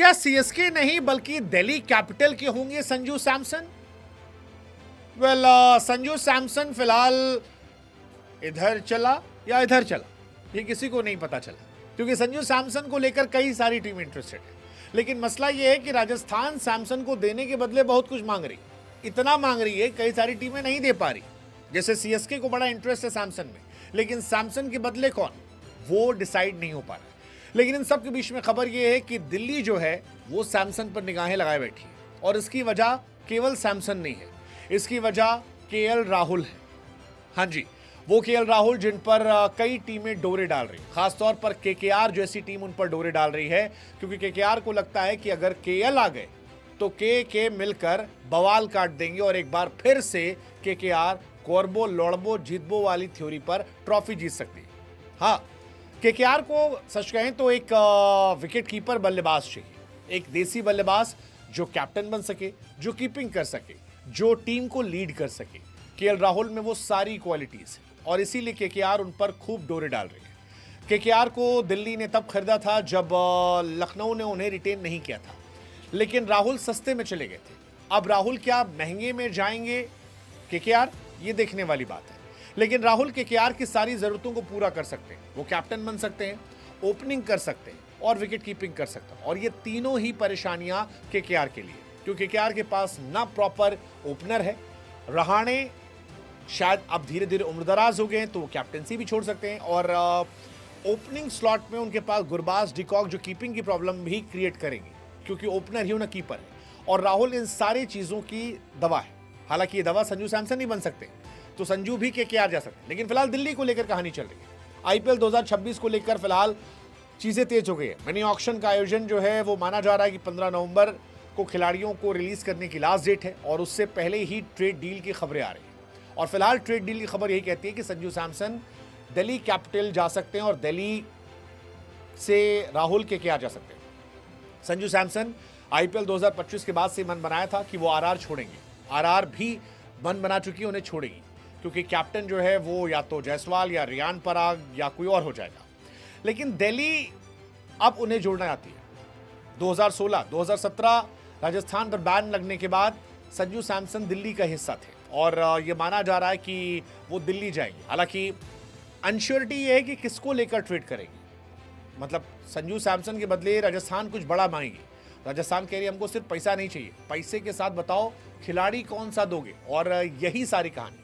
क्या सीएसके नहीं बल्कि दिल्ली कैपिटल के होंगे संजू सैमसन? वेल, संजू सैमसन फिलहाल इधर चला या इधर चला, ये किसी को नहीं पता चला, क्योंकि संजू सैमसन को लेकर कई सारी टीम इंटरेस्टेड है। लेकिन मसला ये है कि राजस्थान सैमसन को देने के बदले बहुत कुछ मांग रही, इतना मांग रही है कई सारी टीमें नहीं दे पा रही। जैसे सीएसके को बड़ा इंटरेस्ट है सैमसन में, लेकिन सैमसन के बदले कौन, वो डिसाइड नहीं हो पा रहा है। लेकिन इन सब के बीच में खबर ये है कि दिल्ली जो है वो सैमसन पर निगाहें लगाए बैठी है, और इसकी वजह केवल सैमसन नहीं है, इसकी वजह केएल राहुल है। हाँ जी, वो केएल राहुल जिन पर कई टीमें डोरे डाल रही, खासतौर पर केकेआर जैसी टीम उन पर डोरे डाल रही है, क्योंकि केकेआर को लगता है कि अगर केएल आ गए तो के मिलकर बवाल काट देंगे और एक बार फिर से केकेआर कोरबो लौड़बो जीतबो वाली थ्योरी पर ट्रॉफी जीत सकती है। हाँ, केकेआर को सच कहें तो एक विकेट कीपर बल्लेबाज चाहिए, एक देसी बल्लेबाज जो कैप्टन बन सके, जो कीपिंग कर सके, जो टीम को लीड कर सके। केएल राहुल में वो सारी क्वालिटीज है, और इसीलिए केकेआर उन पर खूब डोरे डाल रही है। केकेआर को दिल्ली ने तब खरीदा था जब लखनऊ ने उन्हें रिटेन नहीं किया था, लेकिन राहुल सस्ते में चले गए थे। अब राहुल क्या महंगे में जाएंगे केकेआर, ये देखने वाली बात है। लेकिन राहुल केकेआर की सारी जरूरतों को पूरा कर सकते हैं, वो कैप्टन बन सकते हैं, ओपनिंग कर सकते हैं और विकेट कीपिंग कर सकते हैं, और ये तीनों ही परेशानियां केकेआर के लिए, क्योंकि केकेआर के पास ना प्रॉपर ओपनर है। रहाणे शायद अब धीरे धीरे उम्रदराज हो गए हैं तो वो कैप्टनसी भी छोड़ सकते हैं, और ओपनिंग स्लॉट में उनके पास गुरबाज डिकॉक जो कीपिंग की प्रॉब्लम भी क्रिएट करेंगे, क्योंकि ओपनर ही उन्हें कीपर है। और राहुल इन सारी चीज़ों की दवा है। हालांकि ये दवा संजू सैमसन नहीं बन सकते, तो संजू भी केकेआर जा सकते हैं। लेकिन फिलहाल दिल्ली को लेकर कहानी चल रही है। आईपीएल 2026 को लेकर फिलहाल चीज़ें तेज हो गई है। मिनी ऑक्शन का आयोजन जो है वो माना जा रहा है कि 15 नवंबर को खिलाड़ियों को रिलीज करने की लास्ट डेट है, और उससे पहले ही ट्रेड डील की खबरें आ रही हैं। और फिलहाल ट्रेड डील की खबर यही कहती है कि संजू सैमसन दिल्ली कैपिटल जा सकते हैं और दिल्ली से राहुल केकेआर जा सकते हैं। संजू सैमसन आईपीएल 2025 के बाद से मन बनाया था कि वो आरआर छोड़ेंगे, आरआर भी मन बना चुकी है उन्हें छोड़ेगी, क्योंकि कैप्टन जो है वो या तो जायसवाल या रियान पराग या कोई और हो जाएगा। लेकिन दिल्ली अब उन्हें जोड़ना चाहती है। 2016, 2017 राजस्थान पर बैन लगने के बाद संजू सैमसन दिल्ली का हिस्सा थे, और ये माना जा रहा है कि वो दिल्ली जाएंगे। हालांकि अनश्योरिटी ये है कि किसको लेकर ट्रेड करेंगे, मतलब संजू सैमसन के बदले राजस्थान कुछ बड़ा मांगेगी। राजस्थान कह रही है हमको सिर्फ पैसा नहीं चाहिए, पैसे के साथ बताओ खिलाड़ी कौन सा दोगे, और यही सारी कहानी।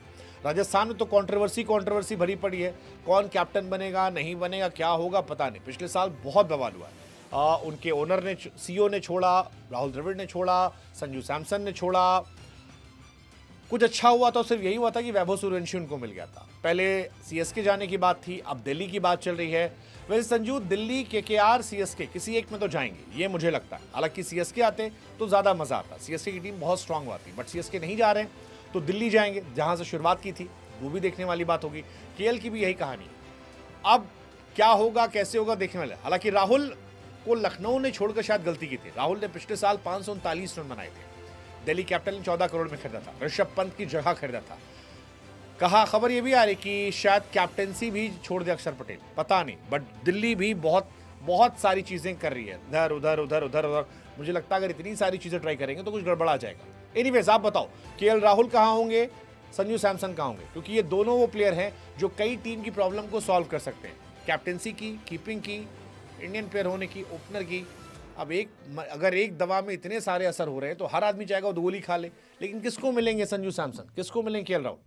राजस्थान में तो कंट्रोवर्सी भरी पड़ी है, कौन कैप्टन बनेगा नहीं बनेगा, क्या होगा पता नहीं। पिछले साल बहुत बवाल हुआ है। उनके ओनर ने, सीईओ ने छोड़ा, राहुल द्रविड़ ने छोड़ा, संजू सैमसन ने छोड़ा। कुछ अच्छा हुआ तो सिर्फ यही हुआ था कि वैभव सूर्यवंशी उनको मिल गया था। पहले सीएसके जाने की बात थी, अब दिल्ली की बात चल रही है। वैसे संजू दिल्ली, केकेआर, सीएसके किसी एक में तो जाएंगे, ये मुझे लगता है। हालांकि सीएसके आते तो ज़्यादा मज़ा आता, सीएसके की टीम बहुत स्ट्रांग आती, बट सीएसके नहीं जा रहे हैं तो दिल्ली जाएंगे, जहां से शुरुआत की थी। वो भी देखने वाली बात होगी। केएल की भी यही कहानी है। अब क्या होगा, कैसे होगा, देखने वाले। हालांकि राहुल को लखनऊ ने छोड़कर शायद गलती की थी। राहुल ने पिछले साल 539 रन बनाए थे, दिल्ली कैपिटल ने 14 करोड़ में खरीदा था, ऋषभ पंत की जगह खरीदा था। कहा, खबर ये भी आ रही कि शायद कैप्टेंसी भी छोड़ दे अक्षर पटेल, पता नहीं। बट दिल्ली भी बहुत सारी चीजें कर रही है, इधर उधर उधर उधर उधर। मुझे लगता है अगर इतनी सारी चीजें ट्राई करेंगे तो कुछ गड़बड़ा जाएगा। एनीवेज, आप बताओ केएल राहुल कहाँ होंगे, संजू सैमसन कहाँ होंगे, क्योंकि ये दोनों वो प्लेयर हैं जो कई टीम की प्रॉब्लम को सॉल्व कर सकते हैं, कैप्टेंसी की, कीपिंग की, इंडियन प्लेयर होने की, ओपनर की। अब अगर एक दवा में इतने सारे असर हो रहे हैं तो हर आदमी चाहेगा वो गोली खा ले। लेकिन किसको मिलेंगे संजू सैमसन, किसको मिलेंगे केएल राहुल?